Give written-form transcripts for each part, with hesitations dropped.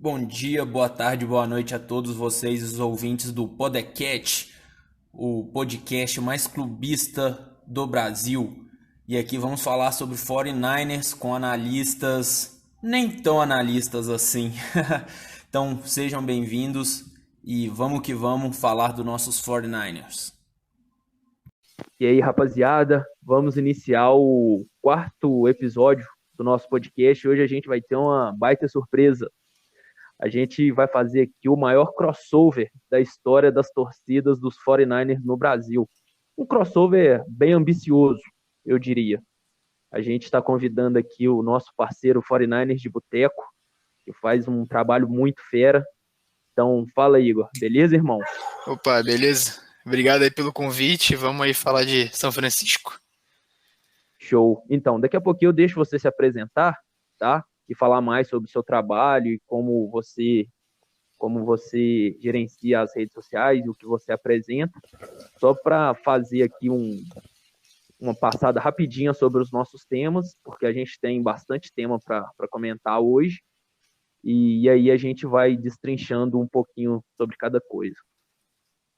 Bom dia, boa tarde, boa noite a todos vocês, os ouvintes do Podcast, o podcast mais clubista do Brasil. E aqui vamos falar sobre 49ers com analistas, nem tão analistas assim. Então sejam bem-vindos e vamos que vamos falar dos nossos 49ers. E aí, rapaziada, vamos iniciar o quarto episódio do nosso podcast. Hoje a gente vai ter uma baita surpresa. A gente vai fazer aqui o maior crossover da história das torcidas dos 49ers no Brasil. Um crossover bem ambicioso, eu diria. A gente está convidando aqui o nosso parceiro 49ers de Boteco, que faz um trabalho muito fera. Então, fala, Igor. Beleza, irmão? Opa, beleza? Obrigado aí pelo convite. Vamos aí falar de São Francisco. Show. Então, daqui a pouquinho eu deixo você se apresentar, tá? E falar mais sobre o seu trabalho e como você gerencia as redes sociais e o que você apresenta. Só para fazer aqui uma passada rapidinha sobre os nossos temas, porque a gente tem bastante tema para comentar hoje. E aí a gente vai destrinchando um pouquinho sobre cada coisa.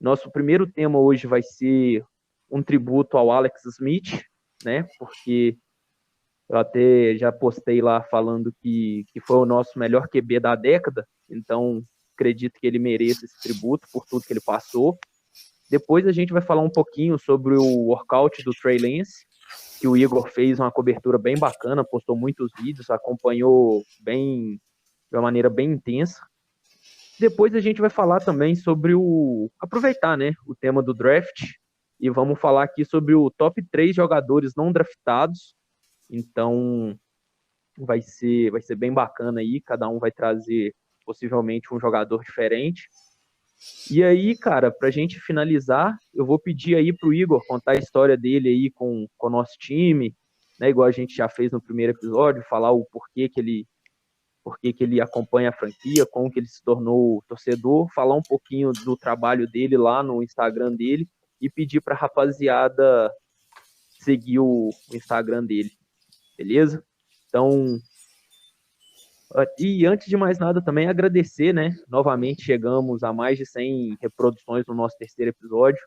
Nosso primeiro tema hoje vai ser um tributo ao Alex Smith, né? Porque eu até já postei lá falando que foi o nosso melhor QB da década, então acredito que ele mereça esse tributo por tudo que ele passou. Depois a gente vai falar um pouquinho sobre o workout do Trey Lance, que o Igor fez uma cobertura bem bacana, postou muitos vídeos, acompanhou bem, de uma maneira bem intensa. Depois a gente vai falar também sobre aproveitar, né, o tema do draft, e vamos falar aqui sobre o top 3 jogadores não draftados. Então vai ser bem bacana aí, cada um vai trazer possivelmente um jogador diferente. E aí, cara, pra gente finalizar, eu vou pedir aí pro Igor contar a história dele aí com o nosso time, né, igual a gente já fez no primeiro episódio, falar o porquê que ele acompanha a franquia, como que ele se tornou torcedor, falar um pouquinho do trabalho dele lá no Instagram dele e pedir pra rapaziada seguir o Instagram dele, beleza? Então, e antes de mais nada também agradecer, né? Novamente chegamos a mais de 100 reproduções no nosso terceiro episódio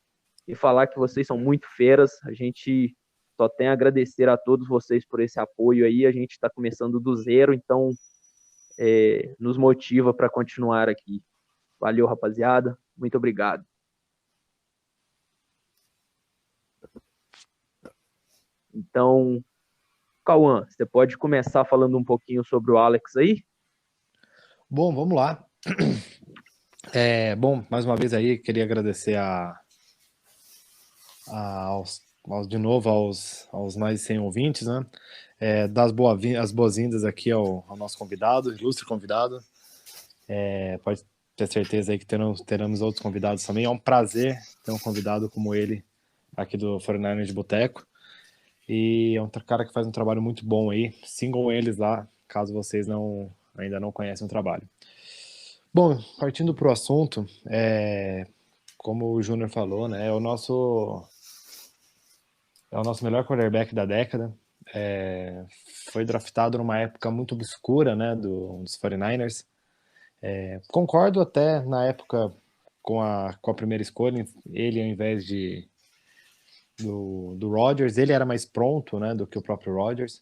e falar que vocês são muito feras. A gente só tem a agradecer a todos vocês por esse apoio aí. A gente está começando do zero, então nos motiva para continuar aqui. Valeu, rapaziada. Muito obrigado. Então, Cauã, você pode começar falando um pouquinho sobre o Alex aí? Bom, vamos lá. Bom, mais uma vez aí, queria agradecer de novo aos mais de 100 ouvintes, né? Dar as boas-vindas aqui ao nosso convidado, ilustre convidado. Pode ter certeza aí que teremos outros convidados também. É um prazer ter um convidado como ele aqui do 49ers de Boteco. E é um cara que faz um trabalho muito bom aí. Sigam eles lá, caso vocês ainda não conhecem o trabalho. Bom, partindo para o assunto, como o Júnior falou, né, é o nosso melhor quarterback da década. Foi draftado numa época muito obscura, né, dos 49ers. Concordo até na época com a primeira escolha, ele ao invés do Rodgers, ele era mais pronto, né, do que o próprio Rodgers.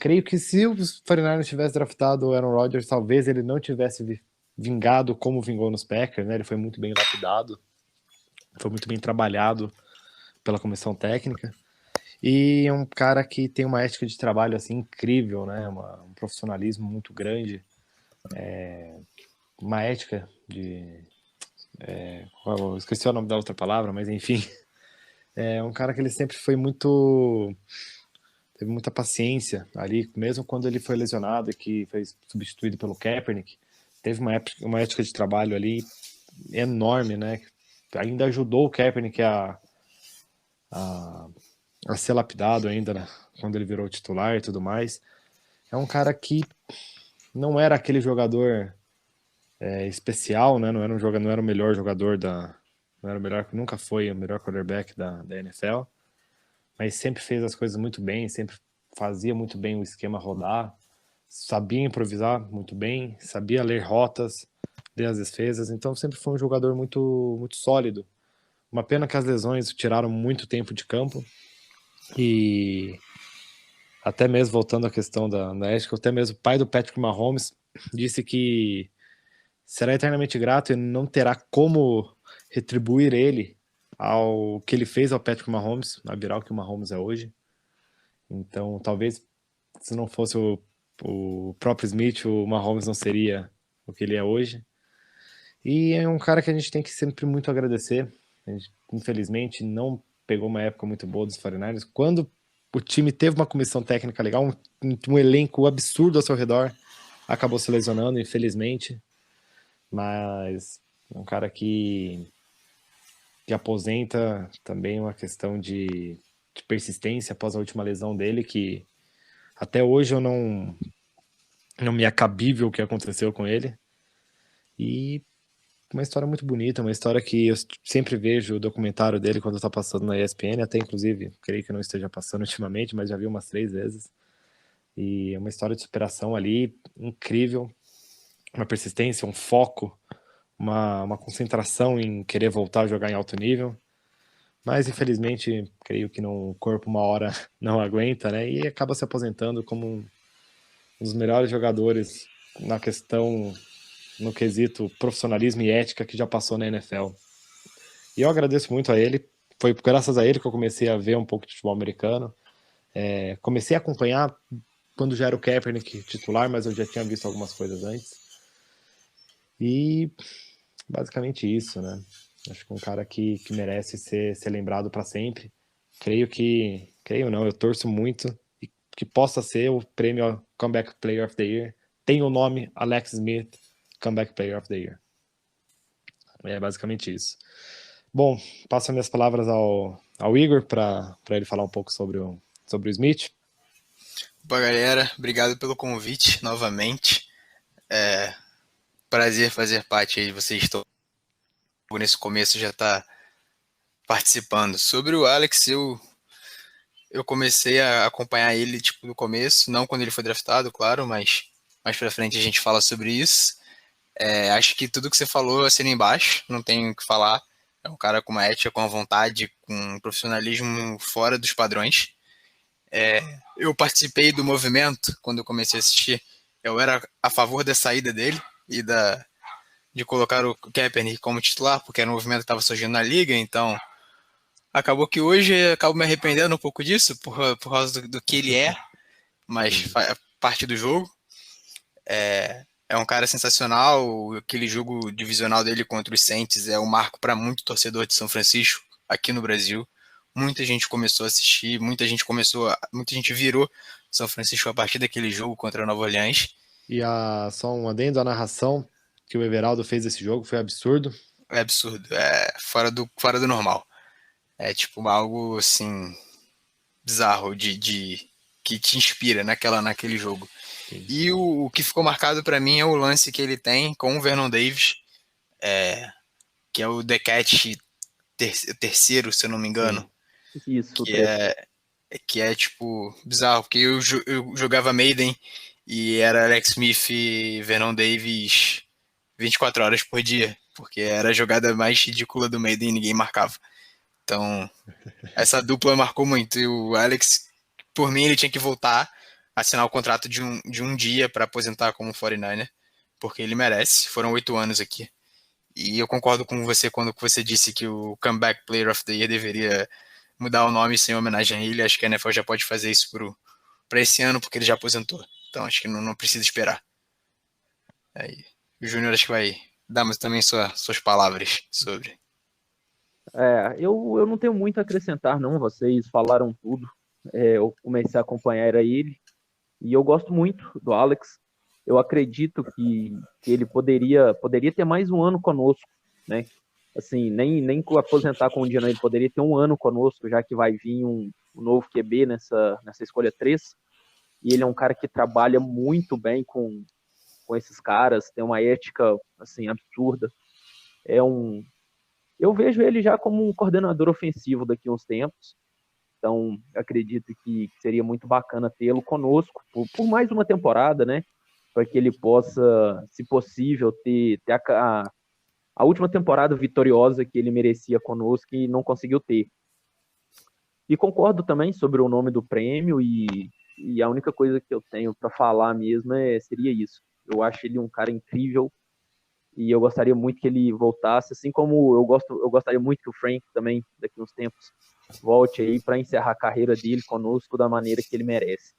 Creio que se os 49ers tivessem draftado o Aaron Rodgers, talvez ele não tivesse vingado como vingou nos Packers, né? Ele foi muito bem lapidado, foi muito bem trabalhado pela comissão técnica, e é um cara que tem uma ética de trabalho assim incrível, né? Um profissionalismo muito grande, uma ética eu esqueci o nome da outra palavra, mas enfim, é um cara que ele sempre teve muita paciência ali, mesmo quando ele foi lesionado e que foi substituído pelo Kaepernick, teve uma ética de trabalho ali enorme, né? Ainda ajudou o Kaepernick a ser lapidado ainda, né? Quando ele virou titular e tudo mais. É um cara que não era aquele jogador especial, né? Não era o melhor jogador não era o melhor, nunca foi o melhor quarterback da NFL, mas sempre fez as coisas muito bem, sempre fazia muito bem o esquema rodar, sabia improvisar muito bem, sabia ler rotas, ler as defesas, então sempre foi um jogador muito, muito sólido. Uma pena que as lesões tiraram muito tempo de campo, e até mesmo voltando à questão da ética, até mesmo o pai do Patrick Mahomes disse que será eternamente grato e não terá como retribuir ele ao que ele fez ao Patrick Mahomes, a virar o que o Mahomes é hoje. Então, talvez se não fosse o próprio Smith, o Mahomes não seria o que ele é hoje. E é um cara que a gente tem que sempre muito agradecer. A gente, infelizmente, não pegou uma época muito boa dos 49ers. Quando o time teve uma comissão técnica legal, um elenco absurdo ao seu redor, acabou se lesionando, infelizmente. Mas é um cara que aposenta também uma questão de persistência após a última lesão dele, que até hoje eu não me é cabível o que aconteceu com ele. E uma história muito bonita, uma história que eu sempre vejo o documentário dele quando tá passando na ESPN, até inclusive, creio que não esteja passando ultimamente, mas já vi umas 3 vezes. E é uma história de superação ali incrível, uma persistência, um foco, uma concentração em querer voltar a jogar em alto nível. Mas infelizmente, creio que o corpo uma hora não aguenta, né? E acaba se aposentando como um dos melhores jogadores na questão, no quesito profissionalismo e ética que já passou na NFL. E eu agradeço muito a ele. Foi graças a ele que eu comecei a ver um pouco de futebol americano. Comecei a acompanhar quando já era o Kaepernick titular, mas eu já tinha visto algumas coisas antes. E basicamente isso, né? Acho que um cara que merece ser lembrado para sempre. Creio não, eu torço muito que possa ser o prêmio Comeback Player of the Year. Tem o nome Alex Smith, Comeback Player of the Year. É basicamente isso. Bom, passo minhas palavras ao Igor para ele falar um pouco sobre o Smith. Boa, galera, obrigado pelo convite novamente. Prazer fazer parte aí de vocês todos. Nesse começo já tá participando. Sobre o Alex, eu comecei a acompanhar ele tipo no começo, não quando ele foi draftado, claro, mas mais pra frente a gente fala sobre isso. Acho que tudo que você falou assina embaixo, não tenho o que falar. É um cara com uma ética, com uma vontade, com um profissionalismo fora dos padrões. Eu participei do movimento quando eu comecei a assistir. Eu era a favor da saída dele e de colocar o Kaepernick como titular, porque era um movimento que estava surgindo na liga, então acabou que hoje eu acabo me arrependendo um pouco disso, por causa do que ele é, mas faz parte do jogo. É um cara sensacional, aquele jogo divisional dele contra os Saints é um marco para muito torcedor de São Francisco, aqui no Brasil. Muita gente começou a assistir, muita gente virou São Francisco a partir daquele jogo contra a Nova Orleans. E só um adendo, a narração que o Everaldo fez desse jogo foi absurdo. É absurdo, é fora do normal. É tipo algo assim bizarro que te inspira naquele jogo. Sim. E o que ficou marcado para mim é o lance que ele tem com o Vernon Davis, que é o The Catch terceiro, se eu não me engano. Sim. Isso, que é tipo bizarro, porque eu jogava Maiden e era Alex Smith e Vernon Davis 24 horas por dia, porque era a jogada mais ridícula do Maiden e ninguém marcava. Então, essa dupla marcou muito. E o Alex, por mim, ele tinha que voltar, assinar o contrato de um dia para aposentar como 49er, porque ele merece. Foram 8 anos aqui. E eu concordo com você quando você disse que o Comeback Player of the Year deveria mudar o nome sem homenagem a ele. Acho que a NFL já pode fazer isso para esse ano, porque ele já aposentou. Então, acho que não precisa esperar. Aí, o Júnior acho que vai dar também suas palavras sobre. Eu não tenho muito a acrescentar, não. Vocês falaram tudo. Eu comecei a acompanhar ele e eu gosto muito do Alex. Eu acredito que ele poderia ter mais um ano conosco, né? Assim, nem aposentar com o Indiana, ele poderia ter um ano conosco, já que vai vir um novo QB nessa escolha 3. E ele é um cara que trabalha muito bem com esses caras, tem uma ética assim absurda. Eu vejo ele já como um coordenador ofensivo daqui a uns tempos. Então, acredito que seria muito bacana tê-lo conosco por mais uma temporada, né? Para que ele possa, se possível, ter a última temporada vitoriosa que ele merecia conosco e não conseguiu ter. E concordo também sobre o nome do prêmio e a única coisa que eu tenho para falar mesmo seria isso. Eu acho ele um cara incrível e eu gostaria muito que ele voltasse, assim como eu gostaria muito que o Frank também, daqui uns tempos, volte aí para encerrar a carreira dele conosco da maneira que ele merece.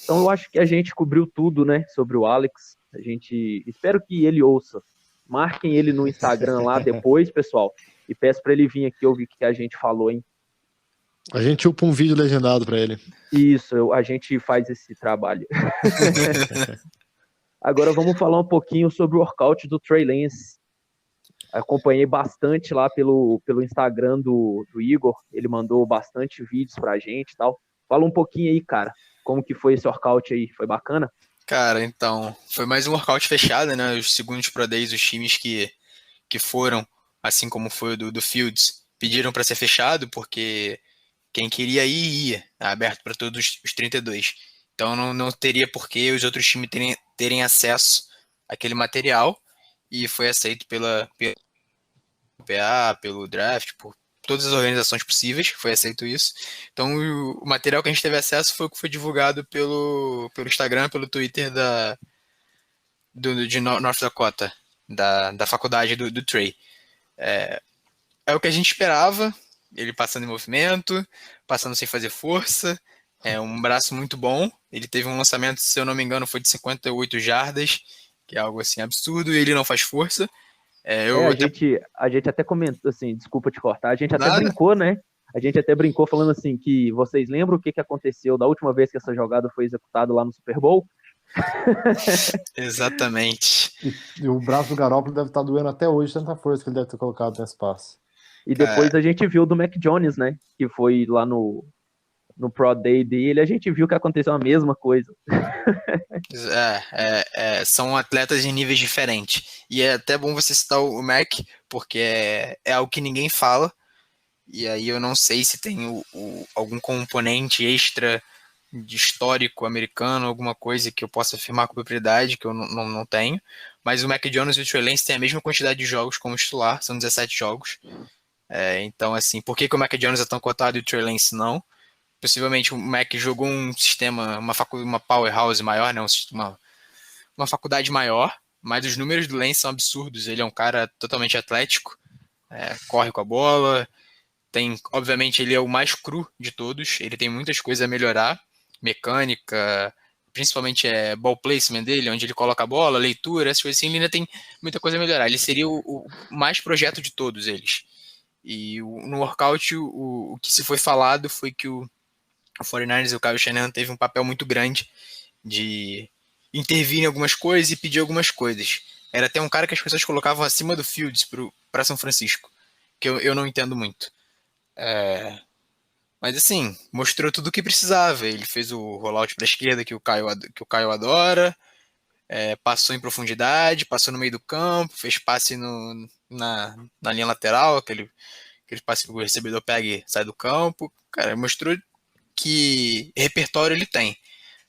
Então eu acho que a gente cobriu tudo, né, sobre o Alex. A gente espero que ele ouça. Marquem ele no Instagram lá depois, pessoal, e peço para ele vir aqui ouvir o que a gente falou, hein? A gente upa um vídeo legendado para ele. Isso, a gente faz esse trabalho. Agora vamos falar um pouquinho sobre o workout do Trey Lance. Acompanhei bastante lá pelo Instagram do Igor. Ele mandou bastante vídeos pra gente e tal. Fala um pouquinho aí, cara. Como que foi esse workout aí? Foi bacana? Cara, então, foi mais um workout fechado, né? Os segundos Pro Days, os times que foram, assim como foi o do Fields, pediram para ser fechado, porque quem queria ir, ia. Tá aberto para todos os 32. Então não teria por que os outros times terem acesso àquele material, e foi aceito pela PA, pelo draft, por todas as organizações possíveis, foi aceito isso. Então o material que a gente teve acesso foi o que foi divulgado pelo Instagram, pelo Twitter de North Dakota, da faculdade do Trey. É o que a gente esperava, ele passando em movimento, passando sem fazer força, um braço muito bom. Ele teve um lançamento, se eu não me engano, foi de 58 jardas, que é algo assim absurdo, e ele não faz força. A gente até comentou, assim, desculpa te cortar, a gente até Nada. brincou, né? A gente até brincou falando assim que vocês lembram o que aconteceu da última vez que essa jogada foi executada lá no Super Bowl? Exatamente. E o braço do Garoppolo deve estar doendo até hoje, tanta força que ele deve ter colocado nesse passe. E depois a gente viu do Mac Jones, né? Que foi lá no Pro Day dele, a gente viu que aconteceu a mesma coisa. São atletas em níveis diferentes. E é até bom você citar o Mac, porque é algo que ninguém fala. E aí eu não sei se tem algum componente extra de histórico americano, alguma coisa que eu possa afirmar com propriedade, que eu não tenho. Mas o Mac Jones e o Trey Lance têm a mesma quantidade de jogos como titular, são 17 jogos. Então, assim, por que o Mac Jones é tão cotado e o Trey Lance não? Possivelmente o Mac jogou um sistema, uma powerhouse maior, né? Uma faculdade maior, mas os números do Lance são absurdos. Ele é um cara totalmente atlético, corre com a bola, obviamente ele é o mais cru de todos, ele tem muitas coisas a melhorar, mecânica, principalmente ball placement dele, onde ele coloca a bola, leitura, essas coisas assim, ele ainda tem muita coisa a melhorar. Ele seria o mais projeto de todos eles. E no workout, o que se foi falado foi que o 49ers e o Kyle Shanahan teve um papel muito grande de intervir em algumas coisas e pedir algumas coisas. Era até um cara que as pessoas colocavam acima do Fields para São Francisco, que eu não entendo muito. Mas assim, mostrou tudo o que precisava. Ele fez o rollout para a esquerda que o Caio adora, passou em profundidade, passou no meio do campo, fez passe na linha lateral, aquele passe que o recebedor pega e sai do campo. Cara, mostrou que repertório ele tem.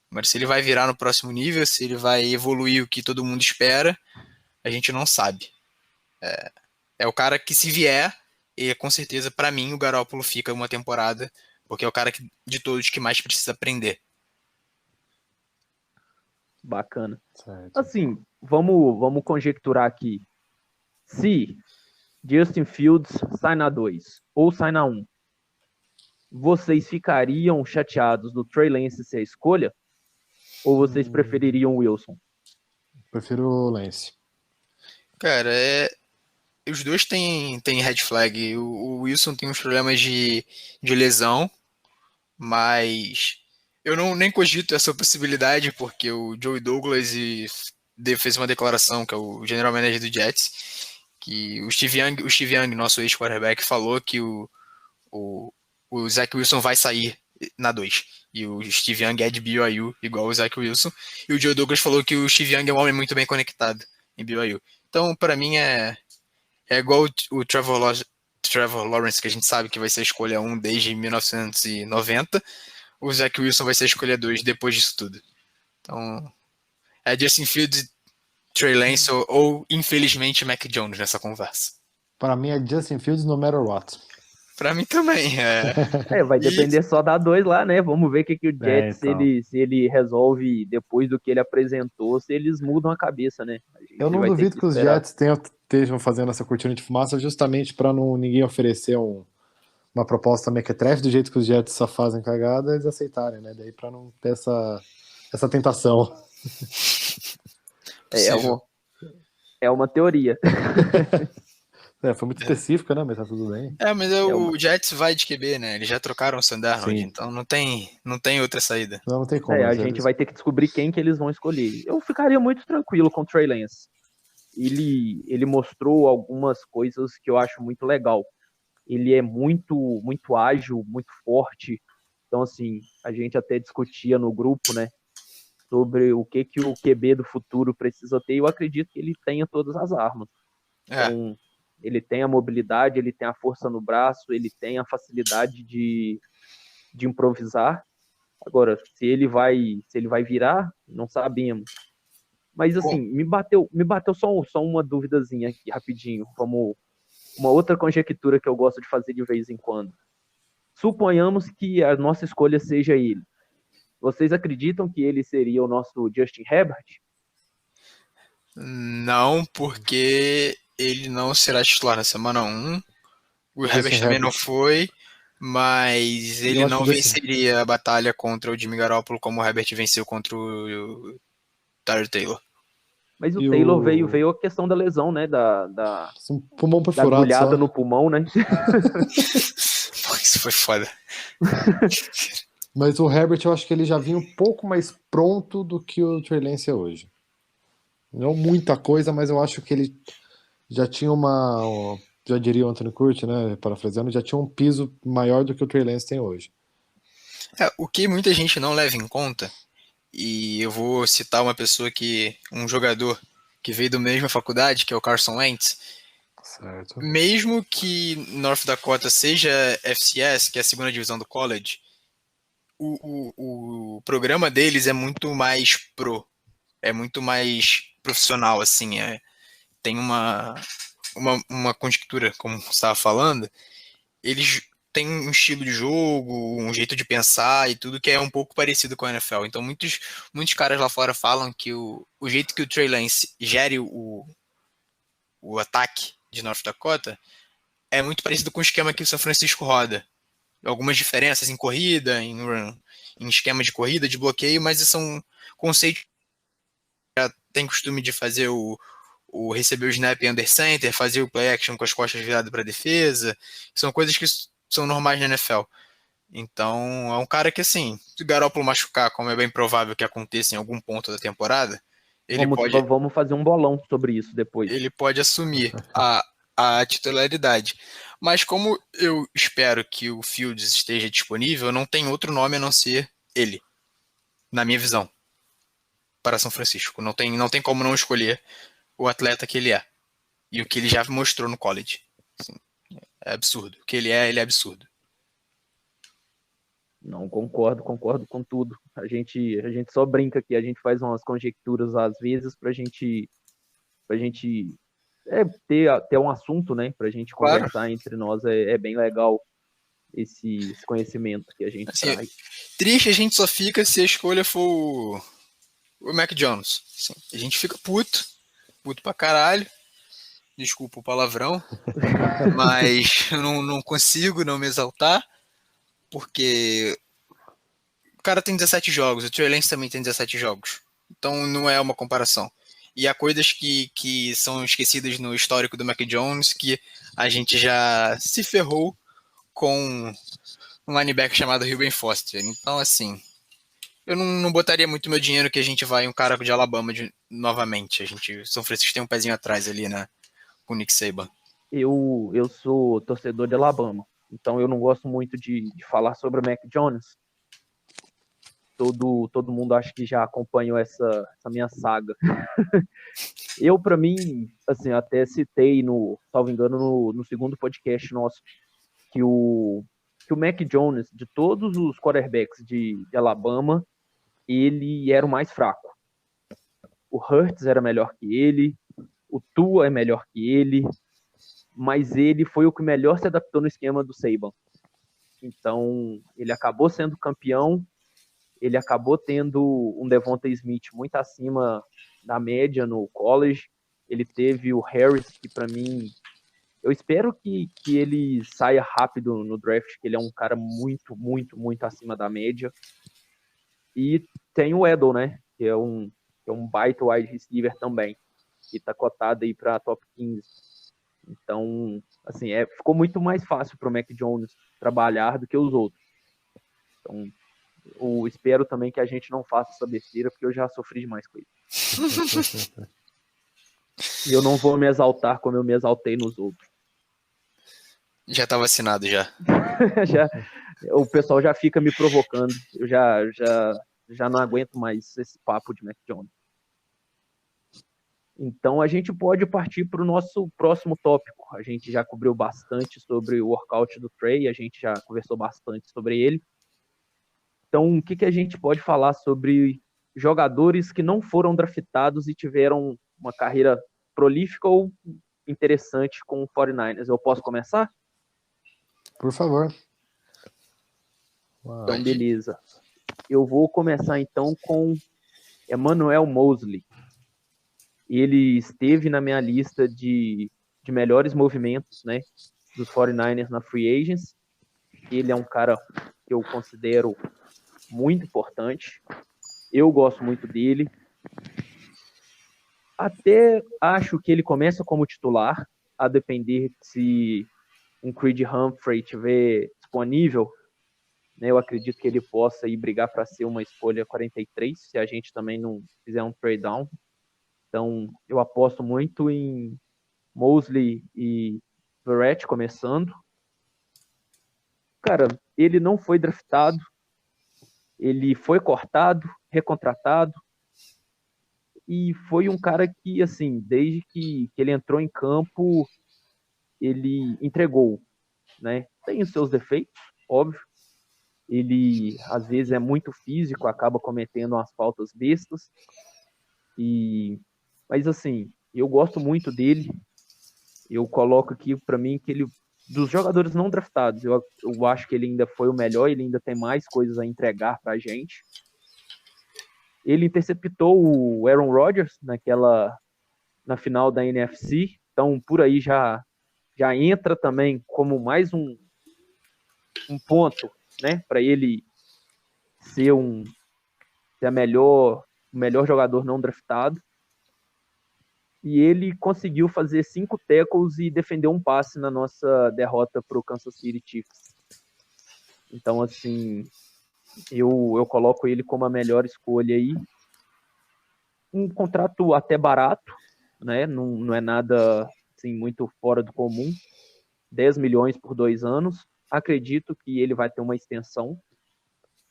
Mas se ele vai virar no próximo nível, se ele vai evoluir o que todo mundo espera, a gente não sabe. É o cara que, se vier, e com certeza, para mim, o Garoppolo fica uma temporada, porque é o cara de todos que mais precisa aprender. Bacana. Certo. Assim, vamos conjecturar aqui. Se Justin Fields sai na 2 ou sai na 1, vocês ficariam chateados do Trey Lance ser a escolha? Ou vocês prefeririam o Wilson? Prefiro o Lance. Cara, os dois têm red flag. O Wilson tem uns problemas de lesão, mas eu nem cogito essa possibilidade, porque o Joey Douglas fez uma declaração, que é o general manager do Jets, que o Steve Young, nosso ex-quarterback, falou que o Zach Wilson vai sair na 2. E o Steve Young é de BYU, igual o Zach Wilson. E o Joe Douglas falou que o Steve Young é um homem muito bem conectado em BYU. Então, para mim, é igual o Trevor Lawrence. Trevor Lawrence, que a gente sabe que vai ser a escolha 1 desde 1990, o Zach Wilson vai ser a escolha 2 depois disso tudo. Então, é Justin Fields, Trey Lance ou infelizmente, Mac Jones nessa conversa. Para mim é Justin Fields no matter what. Pra mim também. Vai depender só da 2 lá, né? Vamos ver o que o Jets, então. se ele resolve depois do que ele apresentou, se eles mudam a cabeça, né? Eu não duvido que os Jets estejam fazendo essa cortina de fumaça justamente para ninguém oferecer uma proposta mequetrefe do jeito que os Jets só fazem cagada, eles aceitarem, né? Daí para não ter essa tentação. É uma teoria. Foi muito específica, né? Mas tá tudo bem. Mas o Jets vai de QB, né? Eles já trocaram o Sam Darnold, então não tem outra saída. Não tem como. A gente vai ter que descobrir quem que eles vão escolher. Eu ficaria muito tranquilo com o Trey Lance. Ele mostrou algumas coisas que eu acho muito legal. Ele é muito, muito ágil, muito forte. Então, assim, a gente até discutia no grupo, né? Sobre o que o QB do futuro precisa ter. Eu acredito que ele tenha todas as armas. Então, ele tem a mobilidade, ele tem a força no braço, ele tem a facilidade de improvisar. Agora, se ele vai virar, não sabemos. Mas assim, me bateu só uma duvidazinha aqui, rapidinho. Uma outra conjectura que eu gosto de fazer de vez em quando. Suponhamos que a nossa escolha seja ele. Vocês acreditam que ele seria o nosso Justin Herbert? Não, porque ele não será titular na semana 1. O Herbert também não foi, mas ele não venceria a batalha contra o Jimmy Garoppolo como o Herbert venceu contra o Tyrod Taylor. Mas o Taylor veio a questão da lesão, né? Da pulmão perfurado, agulhada no pulmão, né? Isso foi foda. Mas o Herbert, eu acho que ele já vinha um pouco mais pronto do que o Trey Lance é hoje. Não muita coisa, mas eu acho que ele já tinha já diria o Anthony Curti, né, parafraseando, já tinha um piso maior do que o Trey Lance tem hoje. O que muita gente não leva em conta, e eu vou citar um jogador que veio da mesma faculdade, que é o Carson Wentz. Certo. Mesmo que North Dakota seja FCS, que é a segunda divisão do college, o programa deles é muito mais é muito mais profissional, assim, tem uma conjectura, como você estava falando, eles têm um estilo de jogo, um jeito de pensar e tudo que é um pouco parecido com a NFL. Então muitos caras lá fora falam que o jeito que o Trey Lance gere o ataque de North Dakota é muito parecido com o esquema que o São Francisco roda. Algumas diferenças em corrida, em esquema de corrida, de bloqueio, mas são conceitos que já tem costume de fazer o receber o snap under center, fazer o play action com as costas viradas para a defesa. São coisas que são normais na NFL. Então, é um cara que, assim, se o Garoppolo machucar, como é bem provável que aconteça em algum ponto da temporada, vamos fazer um bolão sobre isso depois. Ele pode assumir a titularidade. Mas como eu espero que o Fields esteja disponível, não tem outro nome a não ser ele, na minha visão, para São Francisco. Não tem como não escolher o atleta que ele é. E o que ele já mostrou no college. Assim, é absurdo. O que ele é absurdo. Não, concordo com tudo. A gente só brinca aqui, a gente faz umas conjecturas às vezes pra gente ter um assunto, né? Pra gente conversar entre nós. É bem legal esse conhecimento que a gente traz. Triste a gente só fica se a escolha for o Mac Jones. Assim, a gente fica puto pra caralho. Desculpa o palavrão. Mas eu não consigo não me exaltar. Porque o cara tem 17 jogos, o Trey Lance também tem 17 jogos. Então não é uma comparação. E há coisas que são esquecidas no histórico do Mac Jones, que a gente já se ferrou com um linebacker chamado Ruben Foster. Então, assim, eu não botaria muito meu dinheiro que a gente vai um cara de Alabama novamente. São Francisco tem um pezinho atrás ali, né, com o Nick Saban. Eu sou torcedor de Alabama, então eu não gosto muito de falar sobre o Mac Jones. Todo mundo acho que já acompanhou essa minha saga. Para mim, assim, até citei, salvo engano, no segundo podcast nosso, que o Mac Jones, de todos os quarterbacks de Alabama, ele era o mais fraco. O Hurts era melhor que ele, o Tua é melhor que ele, mas ele foi o que melhor se adaptou no esquema do Saban. Então, ele acabou sendo campeão, ele acabou tendo um Devonta Smith muito acima da média no college, ele teve o Harris, que para mim, eu espero que ele saia rápido no draft, que ele é um cara muito, muito, muito acima da média. E tem o Edel, né, que é um baita wide receiver também, que está cotado aí para top 15. Então, assim, ficou muito mais fácil para o Mac Jones trabalhar do que os outros. Então, eu espero também que a gente não faça essa besteira, porque eu já sofri demais com isso. E eu não vou me exaltar como eu me exaltei nos outros. Já tá vacinado já. O pessoal já fica me provocando. Eu já não aguento mais esse papo de Mac Jones. Então a gente pode partir para o nosso próximo tópico. A gente já cobriu bastante sobre o workout do Trey, a gente já conversou bastante sobre ele. Então, o que a gente pode falar sobre jogadores que não foram draftados e tiveram uma carreira prolífica ou interessante com o 49ers? Eu posso começar? Por favor. Então, beleza. Eu vou começar, então, com Emmanuel Mosley. Ele esteve na minha lista de melhores movimentos, né, dos 49ers na Free Agents. Ele é um cara que eu considero muito importante. Eu gosto muito dele. Até acho que ele começa como titular, a depender se um Creed Humphrey estiver disponível. Né, eu acredito que ele possa ir brigar para ser uma escolha 43, se a gente também não fizer um trade down. Então, eu aposto muito em Mosley e Verrett começando. Cara, ele não foi draftado, ele foi cortado, recontratado, e foi um cara que, assim, desde que ele entrou em campo, ele entregou, né? Tem os seus defeitos, óbvio. Ele, às vezes, é muito físico, acaba cometendo umas faltas bestas. Mas, assim, eu gosto muito dele. Eu coloco aqui, para mim, que ele, dos jogadores não draftados, eu acho que ele ainda foi o melhor, ele ainda tem mais coisas a entregar pra gente. Ele interceptou o Aaron Rodgers na final da NFC, então por aí já entra também como mais um ponto, né, para ele ser o melhor jogador não draftado. E ele conseguiu fazer 5 tackles e defender um passe na nossa derrota para o Kansas City Chiefs. Então, assim, eu coloco ele como a melhor escolha aí. Um contrato até barato, né? Não é nada assim, muito fora do comum. 10 milhões por 2 anos. Acredito que ele vai ter uma extensão.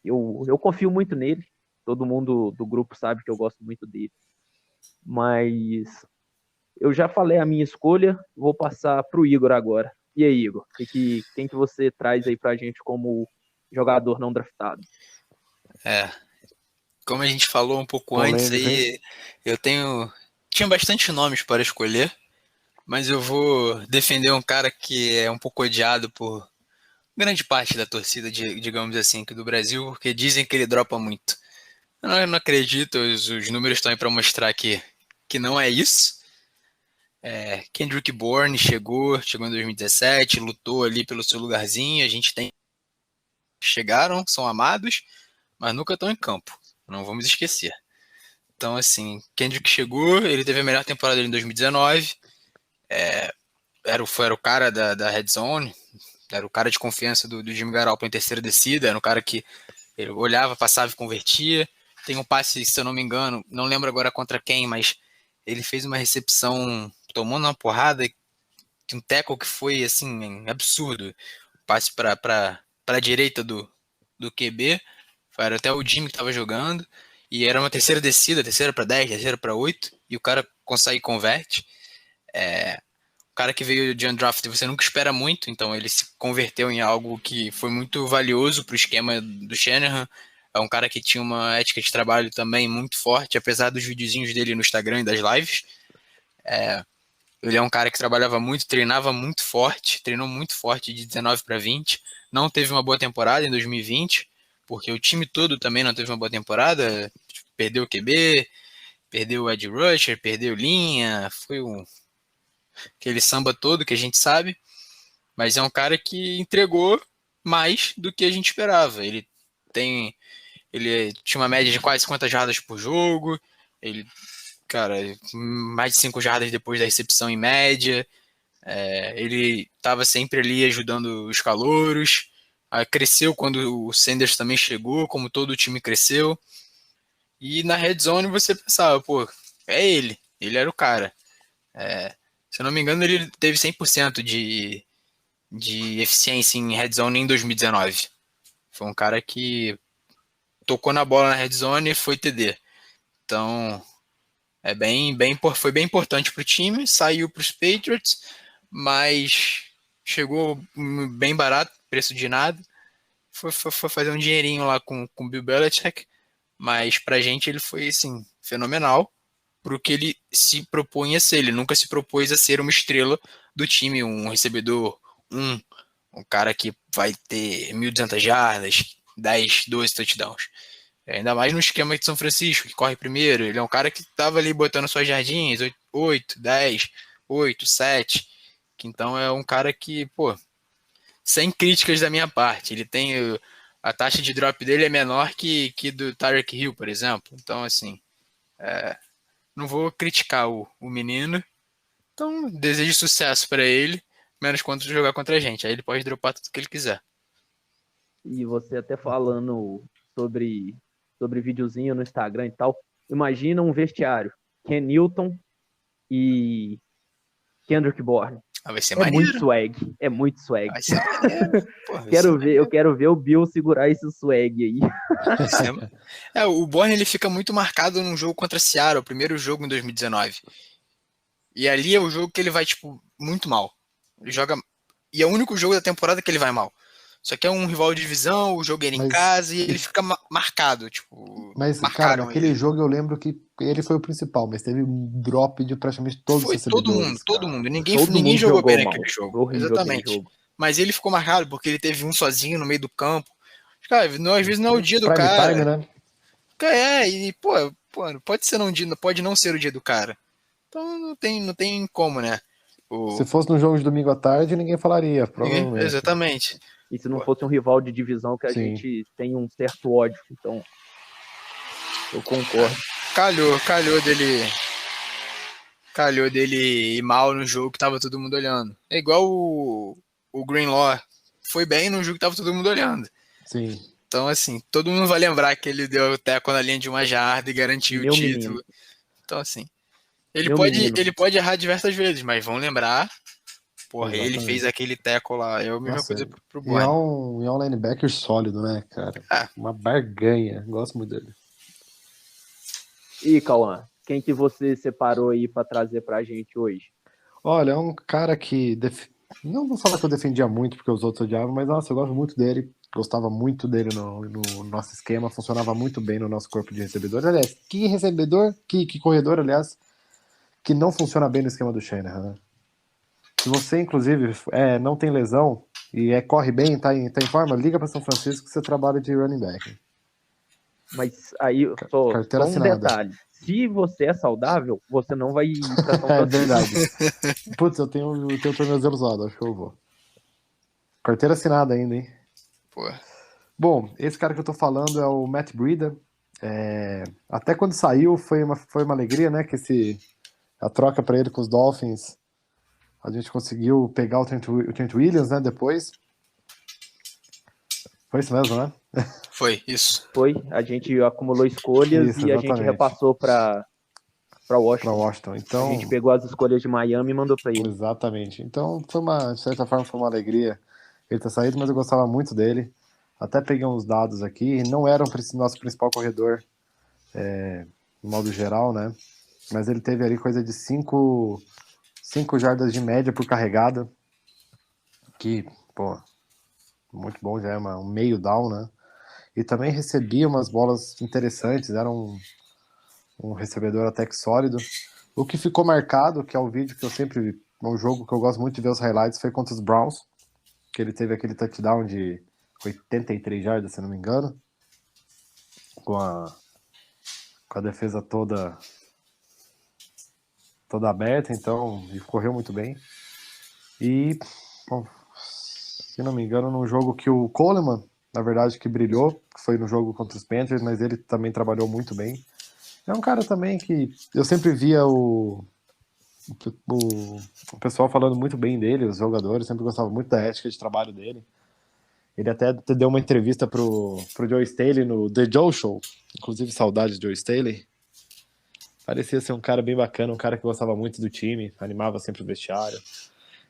Eu confio muito nele. Todo mundo do grupo sabe que eu gosto muito dele. Mas eu já falei a minha escolha, vou passar para o Igor agora. E aí, Igor, quem que você traz aí para a gente como jogador não draftado? Como a gente falou um pouco antes, aí eu tinha bastante nomes para escolher, mas eu vou defender um cara que é um pouco odiado por grande parte da torcida, digamos assim, aqui do Brasil, porque dizem que ele dropa muito. Eu não acredito, os números estão aí para mostrar que não é isso. Kendrick Bourne chegou em 2017, lutou ali pelo seu lugarzinho. A gente tem chegaram, são amados, mas nunca estão em campo. Não vamos esquecer. Então, assim, Kendrick chegou, ele teve a melhor temporada dele em 2019. Era o cara da Red Zone, era o cara de confiança do Jimmy Garoppolo em terceira descida, era um cara que ele olhava, passava e convertia. Tem um passe, se eu não me engano, não lembro agora contra quem, mas ele fez uma recepção tomando uma porrada de um tackle que foi, assim, absurdo. Passe para a direita do QB, era até o Jimmy que estava jogando, e era uma terceira descida, terceira para 10, terceira para 8, e o cara consegue e converte. O cara que veio de undrafted, você nunca espera muito, então ele se converteu em algo que foi muito valioso para o esquema do Shanahan. É um cara que tinha uma ética de trabalho também muito forte, apesar dos videozinhos dele no Instagram e das lives. Ele é um cara que trabalhava muito, treinava muito forte, treinou muito forte de 19 para 20. Não teve uma boa temporada em 2020, porque o time todo também não teve uma boa temporada. Perdeu o QB, perdeu o edge rusher, perdeu linha, foi aquele samba todo que a gente sabe. Mas é um cara que entregou mais do que a gente esperava. Ele tinha uma média de quase 50 jardas por jogo. Ele, cara, mais de 5 jardas depois da recepção em média. Ele estava sempre ali ajudando os calouros. Cresceu quando o Sanders também chegou, como todo o time cresceu. E na red zone você pensava, pô, é ele. Ele era o cara. Se eu não me engano, ele teve 100% de eficiência em red zone em 2019. Foi um cara que tocou na bola na red zone e foi TD. Então, foi bem importante para o time, saiu para os Patriots, mas chegou bem barato, preço de nada. Foi fazer um dinheirinho lá com o Bill Belichick, mas para a gente ele foi assim, fenomenal para o que ele se propunha a ser. Ele nunca se propôs a ser uma estrela do time, um recebedor, um cara que vai ter 1.200 jardas, 10, 12 touchdowns. Ainda mais no esquema de São Francisco, que corre primeiro. Ele é um cara que estava ali botando suas jardinhas, 8, 10, 8, 7. Então é um cara que, pô, sem críticas da minha parte. Ele tem. A taxa de drop dele é menor que do Tyreek Hill, por exemplo. Então, assim, não vou criticar o menino. Então, desejo sucesso para ele, menos quando jogar contra a gente. Aí ele pode dropar tudo que ele quiser. E você até falando sobre videozinho no Instagram e tal, imagina um vestiário, Ken Newton e Kendrick Bourne. Vai ser maneiro. É muito swag. Vai ser maneiro. Porra, eu quero ver o Bill segurar esse swag aí. O Bourne ele fica muito marcado num jogo contra Seattle, o primeiro jogo em 2019. E ali é o jogo que ele vai, tipo, muito mal. Ele joga. E é o único jogo da temporada que ele vai mal. Só que é um rival de divisão, o jogo era em casa e ele fica marcado, tipo. Mas, cara, naquele jogo eu lembro que ele foi o principal, mas teve um drop de praticamente todos os recebedores. Todo mundo. Ninguém jogou bem naquele jogo. Exatamente. Jogo. Mas ele ficou marcado porque ele teve um sozinho no meio do campo. Cara, às vezes não é o dia do Prime cara. Time, né? E, pô, pode ser um dia, pode não ser o dia do cara. Então não tem como, né? Se fosse no jogo de domingo à tarde, ninguém falaria, provavelmente. Exatamente. E se não fosse um rival de divisão que a gente tem um certo ódio, então eu concordo. Calhou dele ir mal no jogo que tava todo mundo olhando. É igual o Greenlaw. Foi bem no jogo que tava todo mundo olhando. Sim. Então, assim, todo mundo vai lembrar que ele deu o teco na linha de 1 jarda e garantiu o título. Menino. Então, assim, ele pode errar diversas vezes, mas vão lembrar. Porra, exatamente. Ele fez aquele teco lá. É a mesma coisa pro Bourne. E é um linebacker sólido, né, cara? Uma barganha. Gosto muito dele. E, Cauã, quem que você separou aí pra trazer pra gente hoje? Olha, é um cara que... Não vou falar que eu defendia muito, porque os outros odiavam, mas, nossa, eu gosto muito dele. Gostava muito dele no nosso esquema. Funcionava muito bem no nosso corpo de recebedores. Aliás, que recebedor, que corredor, aliás, que não funciona bem no esquema do Shanahan, né? Se você, inclusive, não tem lesão e corre bem, tá em forma, liga para São Francisco que você trabalha de running back. Mas aí, só um detalhe. Se você é saudável, você não vai ir pra São Francisco. É verdade. Putz, eu tenho o tornozelo zoado, acho que eu vou. Carteira assinada ainda, hein? Pô. Bom, esse cara que eu tô falando é o Matt Breida. Até quando saiu foi uma alegria, né? Que a troca para ele com os Dolphins... A gente conseguiu pegar o Trent Williams, né, depois. Foi isso mesmo, né? Foi, isso. Foi, a gente acumulou escolhas e a gente repassou para Washington. Então, a gente pegou as escolhas de Miami e mandou para ele. Exatamente. Então, de certa forma, foi uma alegria ele ter saído, mas eu gostava muito dele. Até peguei uns dados aqui. Não era o nosso principal corredor, no modo geral, né? mas ele teve ali coisa de 5 jardas de média por carregada, que, pô, muito bom, já é um meio down, né? E também recebia umas bolas interessantes, era um recebedor até que sólido. O que ficou marcado, que é o vídeo que eu sempre vi, um jogo que eu gosto muito de ver os highlights, foi contra os Browns, que ele teve aquele touchdown de 83 jardas, se não me engano, com a defesa toda aberta, então ele correu muito bem. E, bom, se não me engano, num jogo que o Coleman, na verdade, que brilhou, que foi no jogo contra os Panthers, mas ele também trabalhou muito bem. É um cara também que eu sempre via o pessoal falando muito bem dele, os jogadores, sempre gostavam muito da ética de trabalho dele. Ele até deu uma entrevista pro Joe Staley no The Joe Show, inclusive saudade de Joe Staley. Parecia ser um cara bem bacana, um cara que gostava muito do time, animava sempre o vestiário.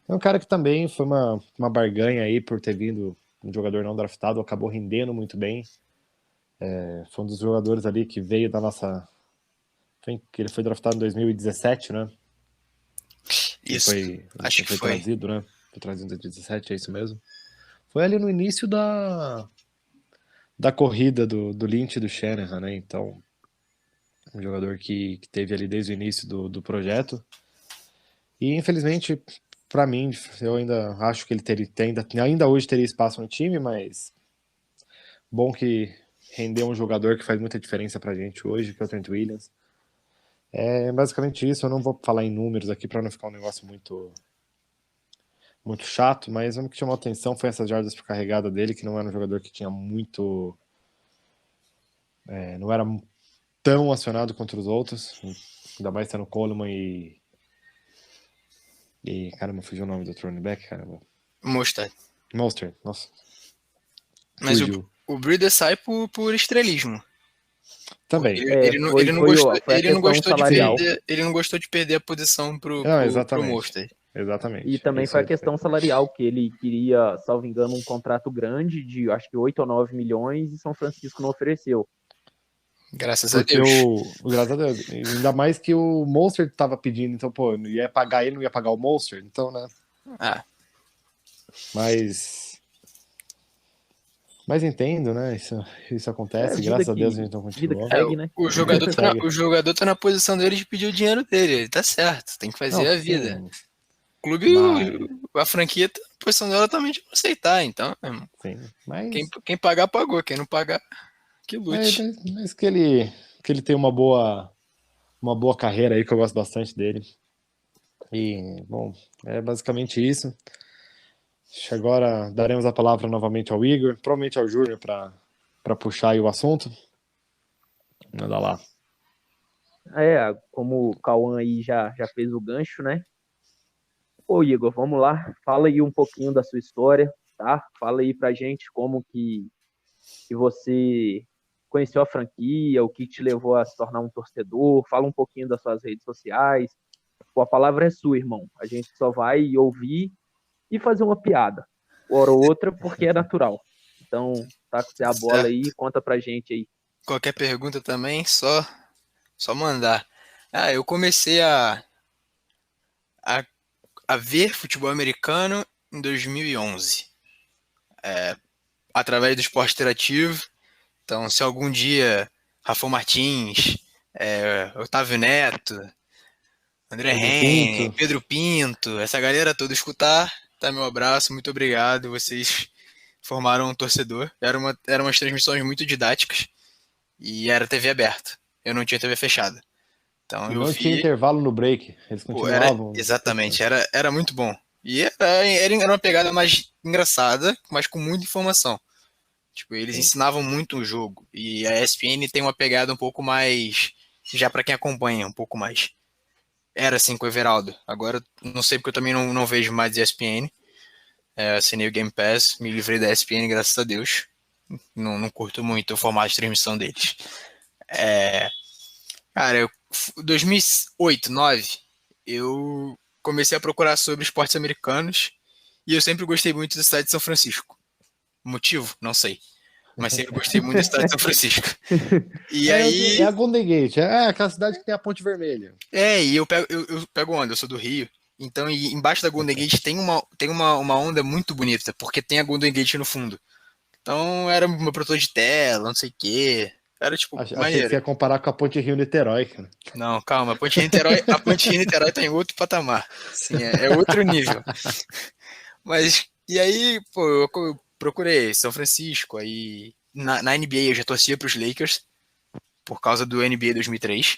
É um cara que também foi uma barganha aí por ter vindo um jogador não draftado, acabou rendendo muito bem. Foi um dos jogadores ali que veio da nossa... que ele foi draftado em 2017, né? Isso, acho que foi foi. trazido, né? Foi trazido em 2017, é isso mesmo. Foi ali no início da corrida do Lynch e do Shanahan, né? Então, um jogador que teve ali desde o início do projeto. E, infelizmente, para mim, eu ainda acho que ele ainda hoje teria espaço no time, mas bom que rendeu um jogador que faz muita diferença pra gente hoje, que é o Trent Williams. É basicamente isso, eu não vou falar em números aqui para não ficar um negócio muito chato, mas o que chamou a atenção foi essas jardas por carregada dele, que não era um jogador que tinha muito... não era tão acionado contra os outros, ainda mais sendo Coleman e caramba, fugiu o nome do running back, caramba. Mostard. Mostert, nossa. Mas Fugiu. o Breeder sai por estrelismo. Também. Ele não gostou de perder a posição pro exatamente. Mostard. Exatamente. E também foi a questão salarial, que ele queria, salvo engano, um contrato grande de acho que 8 ou 9 milhões e São Francisco não ofereceu. Graças a Deus. Graças a Deus. Ainda mais que o Mostert tava pedindo, então, pô, ia pagar ele, não ia pagar o Mostert, então, né? Mas entendo, né? Isso acontece, graças a Deus a gente não continuou. Segue, né? O jogador tá na posição dele de pedir o dinheiro dele, ele tá certo, tem que fazer a vida. Sim. O clube, a franquia tá na posição dela também de não aceitar, então, sim, mas... quem pagar, pagou, quem não pagar, que lute. Mas que ele tem uma boa carreira aí, que eu gosto bastante dele. E, bom, é basicamente isso. Agora daremos a palavra novamente ao Igor, provavelmente ao Júnior, para puxar aí o assunto. Manda lá. Como o Cauã aí já fez o gancho, né? Ô Igor, vamos lá, fala aí um pouquinho da sua história, tá? Fala aí pra gente como que você conheceu a franquia, o que te levou a se tornar um torcedor, fala um pouquinho das suas redes sociais. Pô, a palavra é sua, irmão. A gente só vai ouvir e fazer uma piada, hora ou outra, porque é natural. Então, tá com você a bola aí, conta pra gente aí. Qualquer pergunta também, só mandar. Eu comecei a ver futebol americano em 2011, através do esporte interativo. Então, se algum dia Rafael Martins, Otávio Neto, André Henry, Pedro Pinto, essa galera toda escutar, tá meu abraço, muito obrigado, vocês formaram um torcedor. Eram umas transmissões muito didáticas e era TV aberta, eu não tinha TV fechada. Então, não tinha intervalo no break, eles continuavam. Exatamente, era muito bom. E era uma pegada mais engraçada, mas com muita informação. Tipo, eles ensinavam muito o jogo. E a ESPN tem uma pegada um pouco mais, já para quem acompanha, um pouco mais. Era assim com o Everaldo. Agora, não sei porque eu também não vejo mais ESPN. Assinei o Game Pass, me livrei da ESPN, graças a Deus. Não curto muito o formato de transmissão deles. Cara, 2008, 2009, eu comecei a procurar sobre esportes americanos e eu sempre gostei muito da cidade de São Francisco. Motivo? Não sei. mas sempre gostei muito da cidade de São Francisco. E É, aí, é a Golden Gate, é aquela cidade que tem a Ponte Vermelha. e eu pego onda, eu sou do Rio. Então, embaixo da Golden Gate tem uma onda muito bonita, porque tem a Golden Gate no fundo. Então, era meu protetor de tela, não sei o quê. Era, tipo, Achei que você maneiro. ia comparar com a Ponte Rio-Niterói, cara. Não, calma, a Ponte Rio-Niterói tá em outro patamar. Sim, é outro nível. Mas, e aí, pô, eu procurei São Francisco, aí na NBA eu já torcia pros Lakers, por causa do NBA 2003.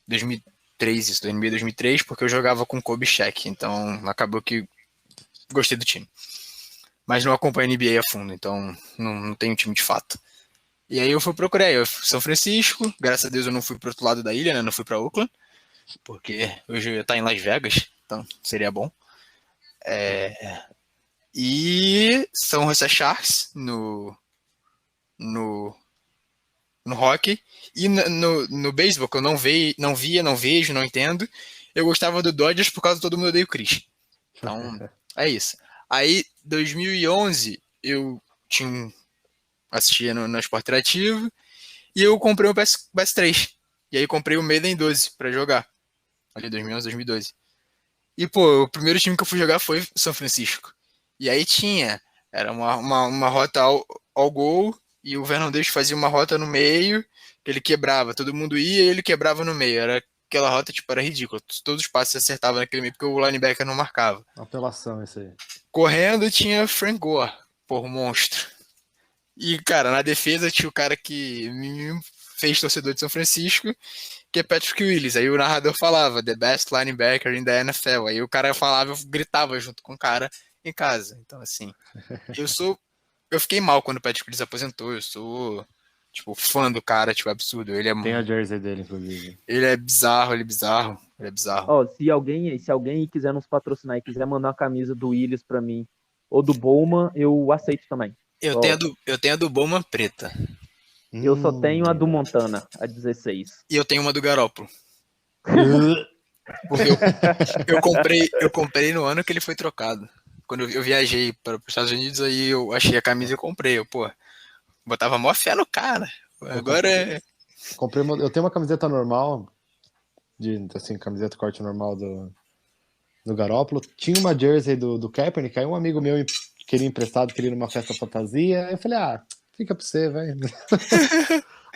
2003, isso, do NBA 2003, porque eu jogava com Kobe e Shaq, então acabou que gostei do time. Mas não acompanho a NBA a fundo, então não tenho time de fato. E aí eu fui procurar, eu fui São Francisco, graças a Deus eu não fui pro outro lado da ilha, né, não fui pra Oakland, porque hoje eu ia estar em Las Vegas, então seria bom. E São José Sharks no, no hockey. E no beisebol, que eu não via, não vejo, não entendo. Eu gostava do Dodgers por causa de todo mundo odeia o Chris. Então, é isso. Aí, 2011, eu assistia no Esporte Interativo e eu comprei o PS3. E aí comprei o Madden 12 pra jogar. Ali, 2011, 2012. E, pô, o primeiro time que eu fui jogar foi São Francisco. E aí era uma rota ao gol, e o Vernon Davis fazia uma rota no meio, que ele quebrava, todo mundo ia e ele quebrava no meio. Era aquela rota, tipo, era ridícula. Todos os passes se acertavam naquele meio, porque o linebacker não marcava. Apelação, isso aí. Correndo tinha Frank Gore, porra, um monstro. E, cara, na defesa tinha o cara que me fez torcedor de São Francisco, que é Patrick Willis. Aí o narrador falava, the best linebacker in the NFL. Aí o cara falava, eu gritava junto com o cara em casa. Então, assim, eu fiquei mal quando o Patrick Willis aposentou. Eu sou, tipo, fã do cara, tipo, absurdo. Tem a jersey dele, inclusive. Ele é bizarro, ele é bizarro, ele é bizarro. Ó, se alguém quiser nos patrocinar e quiser mandar uma camisa do Willis pra mim, ou do Bowman, eu aceito também. Eu Ó, tenho a do Bowman preta. eu só tenho a do Montana, a 16. E eu tenho uma do Garoppolo. Porque eu comprei no ano que ele foi trocado. Quando eu viajei para os Estados Unidos, aí eu achei a camisa e eu comprei. Eu, pô, botava mó fé no cara. Agora Eu tenho uma camiseta normal, assim, camiseta corte normal do Garoppolo. Tinha uma jersey do Kaepernick, aí um amigo meu queria emprestado, queria ir numa festa fantasia. Eu falei, fica pra você, vai.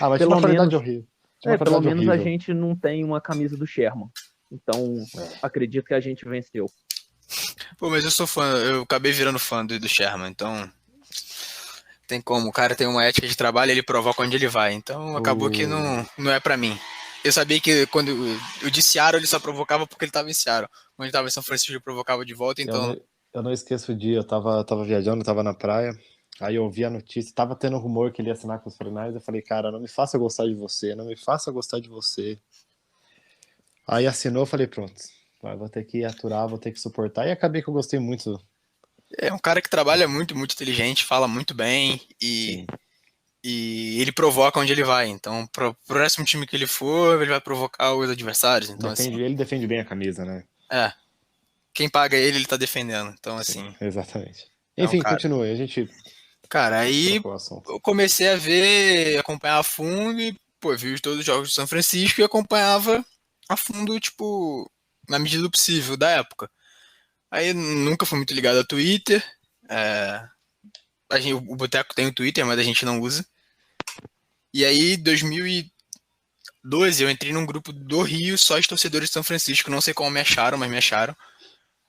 Mas tinha uma qualidade horrível. Pelo menos a gente não tem uma camisa do Sherman. Então, acredito que a gente venceu. Pô, mas eu sou fã, eu acabei virando fã do Sherman, então tem como, o cara tem uma ética de trabalho, ele provoca onde ele vai, então acabou que não é pra mim. Eu sabia que quando o de Seattle ele só provocava porque ele tava em Seattle, quando ele tava em São Francisco ele provocava de volta, então... Eu não esqueço o dia, eu tava viajando, tava na praia, aí eu ouvi a notícia, tava tendo rumor que ele ia assinar com os 49ers, eu falei, cara, não me faça gostar de você, não me faça gostar de você. Aí assinou, eu falei, pronto, vou ter que aturar, vou ter que suportar, e acabei que eu gostei muito. É um cara que trabalha muito, muito inteligente, fala muito bem e ele provoca onde ele vai. Então, pro próximo time que ele for, ele vai provocar os adversários. Então, Ele defende bem a camisa, né? Quem paga ele tá defendendo. Então, assim. Exatamente. Enfim, continue. A gente. Cara, aí eu comecei a acompanhar a fundo e, pô, vi todos os jogos de São Francisco e acompanhava a fundo, tipo, na medida do possível, da época. Aí nunca fui muito ligado a Twitter. O Boteco tem o Twitter, mas a gente não usa. E aí, 2012, eu entrei num grupo do Rio, só de torcedores de São Francisco. Não sei como me acharam, mas me acharam.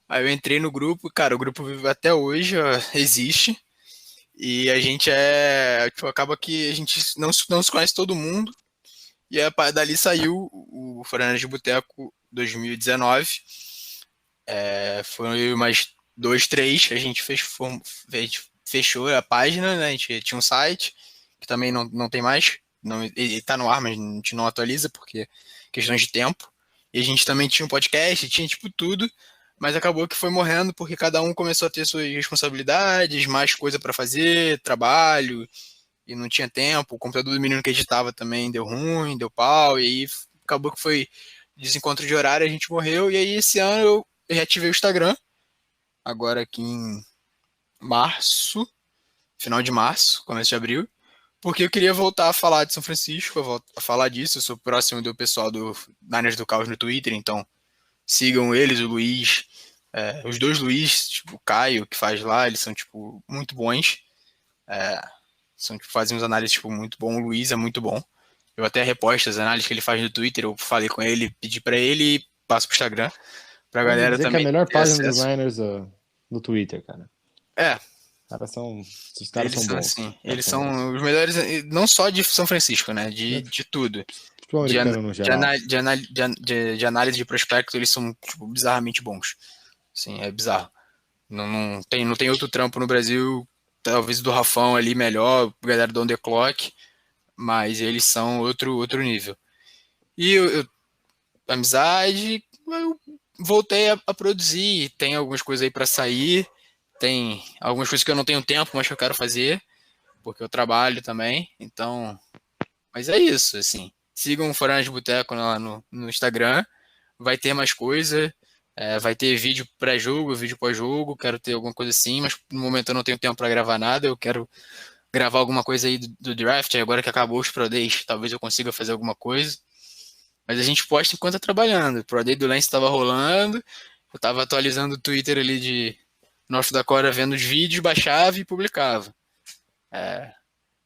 Aí eu entrei no grupo, cara, o grupo vive até hoje, existe. E a gente tipo, acaba que a gente não se conhece todo mundo. E aí, dali saiu o Fernandes de Boteco 2019. Foi mais 2, 3. A gente fechou a página, né? A gente tinha um site, que também não tem mais. Ele tá no ar, mas a gente não atualiza, porque questões de tempo. E a gente também tinha um podcast, tinha tipo tudo. Mas acabou que foi morrendo porque cada um começou a ter suas responsabilidades, mais coisa para fazer, trabalho, e não tinha tempo. O computador do menino que editava também deu ruim, deu pau, e aí acabou que foi desencontro de horário, a gente morreu. E aí esse ano eu reativei o Instagram, agora aqui em março, final de março, começo de abril, porque eu queria voltar a falar de São Francisco, a falar disso. Eu sou próximo do pessoal do Niners do Caos no Twitter, então sigam eles, o Luiz, os dois Luiz, tipo, o Caio, que faz lá, eles são, tipo, muito bons. São, tipo, fazem uns análises, tipo, muito bom. O Luiz é muito bom. Eu até reposto as análises que ele faz no Twitter, eu falei com ele, pedi pra ele e passo pro Instagram, pra Pode galera dizer que é também a melhor ter página dos acesso. Niners no Twitter, cara. Os caras Eles são são bons. assim, Eles eles são bons. são os melhores, não só de São Francisco, né, de tudo. Futebol De, americano no geral. de análise de prospecto, eles são, tipo, bizarramente bons. Sim, é bizarro. Não tem outro trampo no Brasil, talvez do Rafão ali melhor, galera do On The Clock, mas eles são outro nível. E amizade, eu voltei a produzir, tem algumas coisas aí para sair, tem algumas coisas que eu não tenho tempo, mas que eu quero fazer, porque eu trabalho também, então... Mas é isso, assim. Sigam o Forana de Boteco lá no Instagram, vai ter mais coisa, vai ter vídeo pré-jogo, vídeo pós-jogo, quero ter alguma coisa assim, mas no momento eu não tenho tempo para gravar nada, eu quero gravar alguma coisa aí do draft, agora que acabou os Pro Days, talvez eu consiga fazer alguma coisa. Mas a gente posta enquanto tá trabalhando. O Pro Day do Lance estava rolando, eu tava atualizando o Twitter ali de North Dakota, vendo os vídeos, baixava e publicava.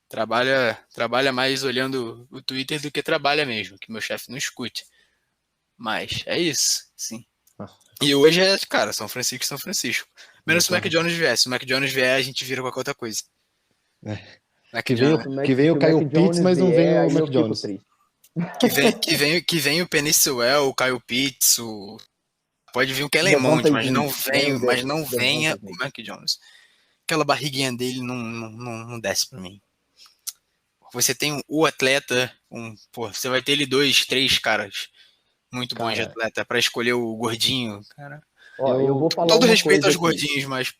Trabalha mais olhando o Twitter do que trabalha mesmo, que meu chefe não escute. Mas é isso, sim. E hoje é, cara, São Francisco, São Francisco. Menos se o Mac Jones vier. Se o Mac Jones vier, a gente vira qualquer outra coisa. Mac Que Jones, veio o Kyle Pitts, mas não veio o aí Mac eu fico Jones. triste. que vem o Penei Sewell, o Kyle Pitts, pode vir o Kellen Mond, Devonta mas não Smith, mas não Devonta venha Smith. o Mac Jones. Aquela barriguinha dele não desce pra mim. Você tem o atleta, você vai ter ele 2, 3 caras muito bons de atleta pra escolher o gordinho, cara. Ó, eu vou falar Todo uma respeito coisa aos aqui. gordinhos, mas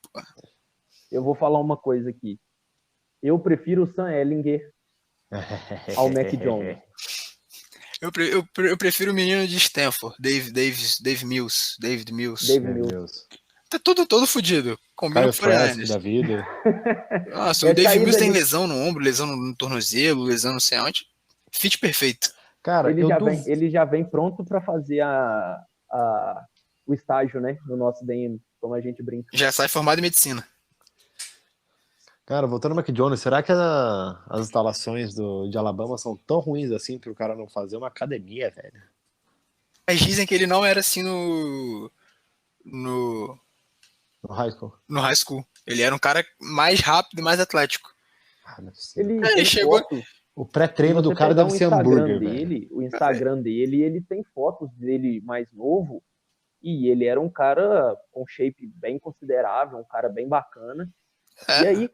Eu vou falar uma coisa aqui. Eu prefiro o Sam Ehlinger ao Mac Jones. eu prefiro o menino de Stanford, David Mills. David Mills. Tá todo fudido. Combina Kyle com o Trask 49ers. da vida. Nossa, É o David Mills caída tem de- lesão no ombro, lesão no tornozelo, lesão não sei onde. Fit perfeito. Cara, Ele já vem pronto para fazer o estágio, né? No nosso DM, como a gente brinca. Já sai formado em medicina. Cara, voltando ao Mac Jones, será que as instalações de Alabama são tão ruins assim pro cara não fazer uma academia, velho? Mas dizem que ele não era assim no No high school? no high school. Ele era um cara mais rápido e mais atlético. Não é possível. Ele Ele tem chegou- fotos. O pré-treino Se do você cara pegar deve o ser Instagram hambúrguer, velho. dele, o Instagram dele, ele tem fotos dele mais novo e ele era um cara com shape bem considerável, um cara bem bacana. É. E aí,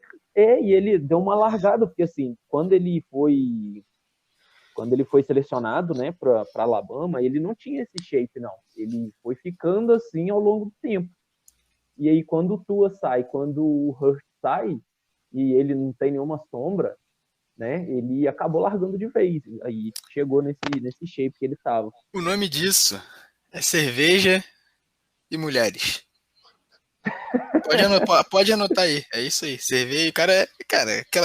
e ele deu uma largada, porque assim, quando ele foi selecionado, né, para Alabama, ele não tinha esse shape, não. Ele foi ficando assim ao longo do tempo. E aí, quando o Tua sai, quando o Hurts sai, e ele não tem nenhuma sombra, né, ele acabou largando de vez. Aí chegou nesse shape que ele estava. O nome disso é cerveja e mulheres. Pode anotar aí. É isso aí. Cerveja, cara,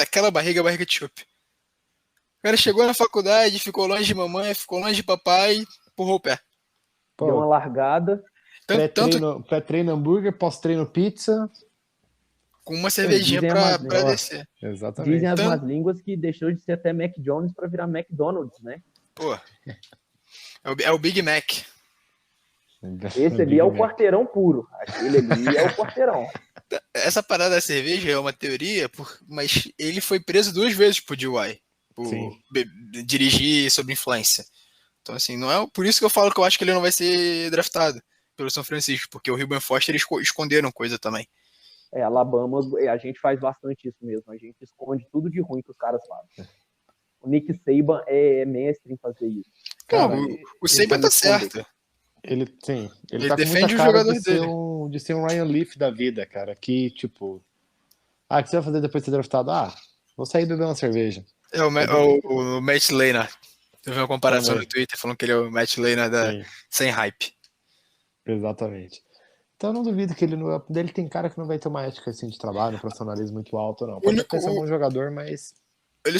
aquela barriga de chope. O cara chegou na faculdade, ficou longe de mamãe, ficou longe de papai, empurrou o pé. Deu uma Pô, largada. Tanto pré-treino hambúrguer, pós-treino pizza. com uma cervejinha Dizem pra a descer. Exatamente. Dizem as Tanto- más línguas que deixou de ser até Mac Jones para virar McDonald's, né? Pô. É o Big Mac. Esse ali é o quarteirão puro. Aquele ali é o quarteirão. Essa parada da cerveja é uma teoria, mas ele foi preso 2 vezes por DUI. Por Sim. dirigir sob influência. Então, assim, não é por isso que eu falo que eu acho que ele não vai ser draftado pelo São Francisco, porque o Ruben Foster esconderam coisa também. Alabama, a gente faz bastante isso mesmo. A gente esconde tudo de ruim que os caras fazem. O Nick Saban é mestre em fazer isso. Cara, O Saban tá certo. Ele tá com defende muita o cara jogador dele. de ser um Ryan Leaf da vida, cara. Que, tipo... o que você vai fazer depois de ser draftado? Vou sair beber uma cerveja. É o Matt Leinart. Eu vi uma comparação Também. no Twitter falando que ele é o Matt Leinart Sim, sem hype. exatamente. Então eu não duvido que dele tem cara que não vai ter uma ética assim de trabalho, um profissionalismo muito alto, não. O Pode único, até ser um bom jogador, mas ele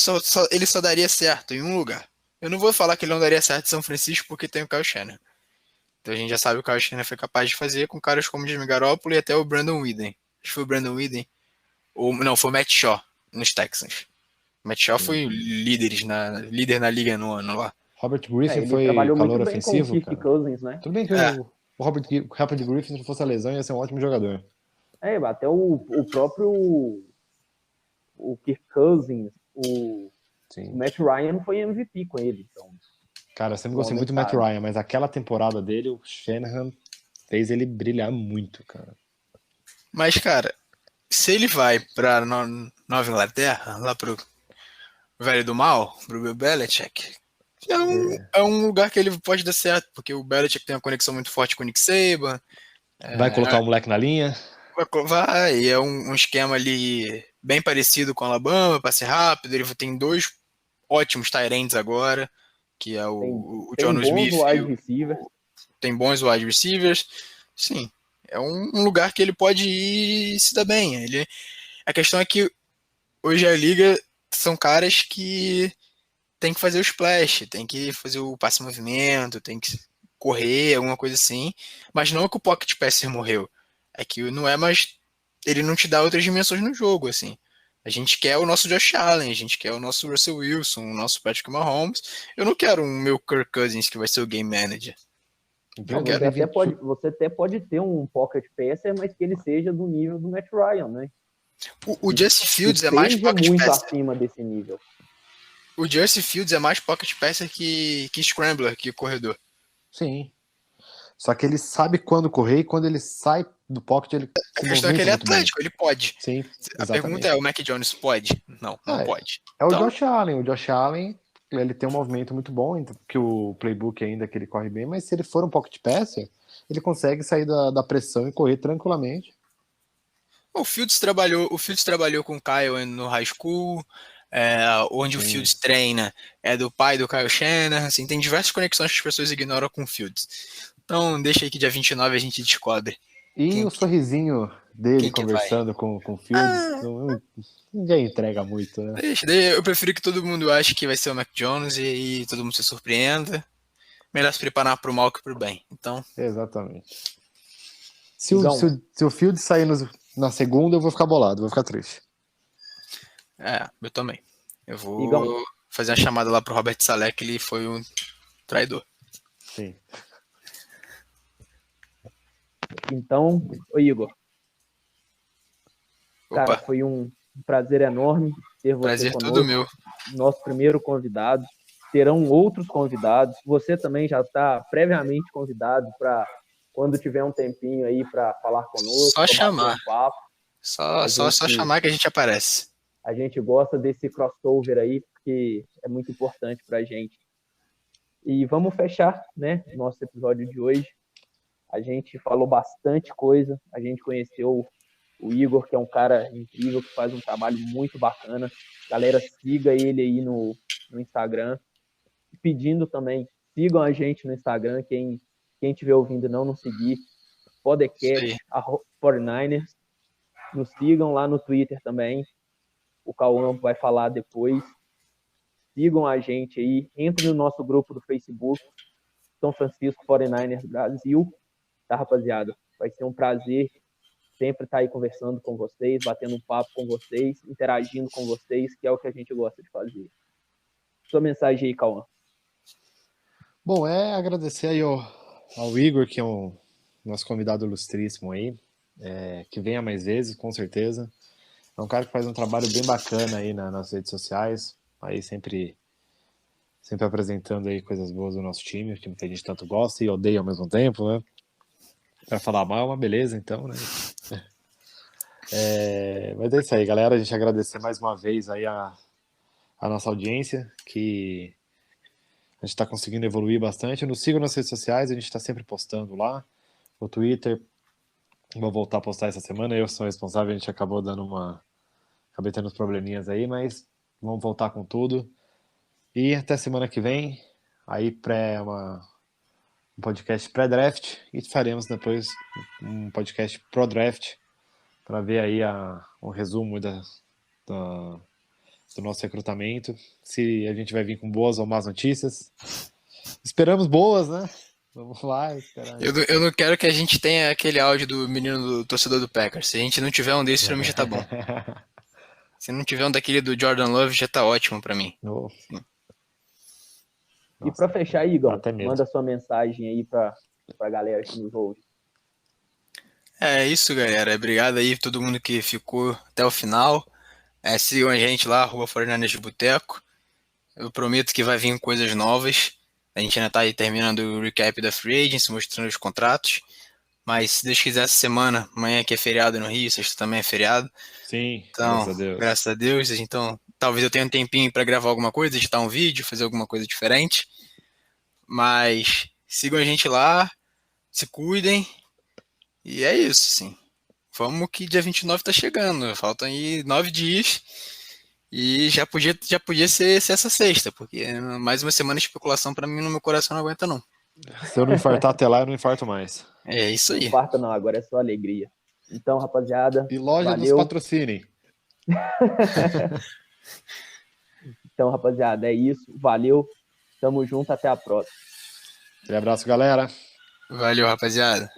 só daria certo em um lugar. Eu não vou falar que ele não daria certo em São Francisco porque tem o Kyle Shanahan. Então a gente já sabe o que o Kyle Shanahan foi capaz de fazer com caras como Jimmy Garoppolo e até o Brandon Whedon. Acho que foi o Brandon Whedon. Ou, não, foi o Matt Shaw nos Texans. O Matt Shaw foi líder na liga no ano lá. Robert Griffin Ele foi trabalhou muito calor bem com o ofensivo, Kirk cara. Cousins, né? Tudo bem que É, Robert Griffin, se não fosse a lesão, ia ser um ótimo jogador. Até o próprio o Kirk Cousins, o Sim. Matt Ryan foi MVP com ele. Então, Cara, eu sempre o gostei homem muito do Matt sabe. Ryan, mas aquela temporada dele, o Shanahan fez ele brilhar muito, cara. mas, cara, se ele vai pra Nova Inglaterra, lá pro Velho do Mal, pro Bill Belichick, é um lugar que ele pode dar certo, porque o Belichick tem uma conexão muito forte com o Nick Saban. Vai colocar o moleque na linha? Vai, é um esquema ali bem parecido com o Alabama, passe rápido. Ele tem dois ótimos tight ends agora, que é o Tem John bons Smith wide receivers. tem bons wide receivers. Sim, é um lugar que ele pode ir e se dar bem. A questão é que hoje a liga são caras que tem que fazer o splash, tem que fazer o passe movimento, tem que correr, alguma coisa assim. Mas não é que o Pocket Passer morreu. É que não é mais. Ele não te dá outras dimensões no jogo, assim. A gente quer o nosso Josh Allen, a gente quer o nosso Russell Wilson, o nosso Patrick Mahomes. Eu não quero um meu Kirk Cousins que vai ser o game manager. O Eu John quero. Você até pode ter um pocket passer, mas que ele seja do nível do Matt Ryan, né? O Justin Fields que é mais seja pocket muito passer. acima desse nível. O Justin Fields é mais pocket passer que scrambler, que corredor. Sim. Só que ele sabe quando correr e quando ele sai do pocket, ele A se questão é que movimenta ele é muito bem. atlético, ele pode. Sim, A pergunta é: exatamente. o Mac Jones pode? Não, não Ah, pode. é o Então, Josh Allen. O Josh Allen, ele tem um movimento muito bom, então, que o playbook ainda que ele corre bem, mas se ele for um pocket passer, ele consegue sair da pressão e correr tranquilamente. o Fields trabalhou com o Kyle no high school, onde o Sim. Fields treina é do pai do Kyle Shanahan, assim, tem diversas conexões que as pessoas ignoram com o Fields. Então, deixa aí que dia 29 a gente descobre E quem, o sorrisinho dele quem que vai. conversando com o Fields, Ah, ninguém entrega muito, né? eu prefiro que todo mundo ache que vai ser o Mac Jones e todo mundo se surpreenda. Melhor se preparar pro mal que pro bem. Então, Exatamente. Igão, Se o Fields sair na segunda, eu vou ficar bolado, vou ficar triste. eu também. Eu Igão, vou fazer uma chamada lá pro Robert Saleh, que ele foi um traidor. Sim. então, ô Igor, cara, Opa, foi um prazer enorme ter você prazer todo conosco, meu. nosso primeiro convidado. Terão outros convidados. Você também já está previamente convidado para quando tiver um tempinho aí para falar conosco, Só para bater chamar. um papo. Só, A só, só gente, chamar que a gente aparece. a gente gosta desse crossover aí, porque é muito importante para a gente. E vamos fechar, né, nosso episódio de hoje. A gente falou bastante coisa, a gente conheceu o Igor, que é um cara incrível, que faz um trabalho muito bacana. Galera, siga ele aí no Instagram. Pedindo também, sigam a gente no Instagram, quem estiver ouvindo e não nos seguir, podcast, 49ers. Nos sigam lá no Twitter também, o Cauã vai falar depois. Sigam a gente aí, entre no nosso grupo do Facebook, São Francisco 49ers Brasil, tá, rapaziada? Vai ser um prazer sempre estar aí conversando com vocês, batendo um papo com vocês, interagindo com vocês, que é o que a gente gosta de fazer. Sua mensagem aí, Cauã. Bom, agradecer aí ao Igor, que é um nosso convidado ilustríssimo aí, que venha mais vezes, com certeza. É um cara que faz um trabalho bem bacana aí nas redes sociais, aí sempre apresentando aí coisas boas do nosso time, que a gente tanto gosta e odeia ao mesmo tempo, né? Pra falar mal é uma beleza, então, né? Mas é isso aí, galera. A gente agradecer mais uma vez aí a nossa audiência, que a gente está conseguindo evoluir bastante. Nos sigam nas redes sociais, a gente está sempre postando lá. No Twitter, vou voltar a postar essa semana. Eu sou responsável, a gente acabou acabei tendo uns probleminhas aí, mas vamos voltar com tudo. E até semana que vem. Aí um podcast pré-draft e faremos depois um podcast pro-draft para ver aí um resumo do nosso recrutamento, se a gente vai vir com boas ou más notícias. Esperamos boas, né? Vamos lá, esperar. Eu não quero que a gente tenha aquele áudio do menino do torcedor do Packers. Se a gente não tiver um desses, pra mim já tá bom. Se não tiver um daquele do Jordan Love, já tá ótimo pra mim. Oh. E para fechar, Igor, até mesmo. manda sua mensagem aí para a galera que nos ouve. É isso, galera. Obrigado aí todo mundo que ficou até o final. Sigam a gente lá, @49ers de Boteco. Eu prometo que vai vir coisas novas. A gente ainda tá aí terminando o recap da Free Agency, mostrando os contratos. Mas se Deus quiser, essa semana, amanhã que é feriado no Rio, sexta também é feriado. Sim, Então, graças a Deus. graças a Deus. Então, talvez eu tenha um tempinho para gravar alguma coisa, editar um vídeo, fazer alguma coisa diferente. Mas sigam a gente lá, se cuidem. E é isso, sim. Vamos que dia 29 tá chegando. Faltam aí 9 dias. E já podia ser essa sexta, porque mais uma semana de especulação para mim no meu coração não aguenta, não. Se eu não infartar até lá, eu não infarto mais. É isso aí. Não farta não, agora é só alegria. Então, rapaziada, E loja valeu. nos patrocinem. Então, rapaziada, é isso. Valeu. Tamo junto, até a próxima. Um abraço, galera. Valeu, rapaziada.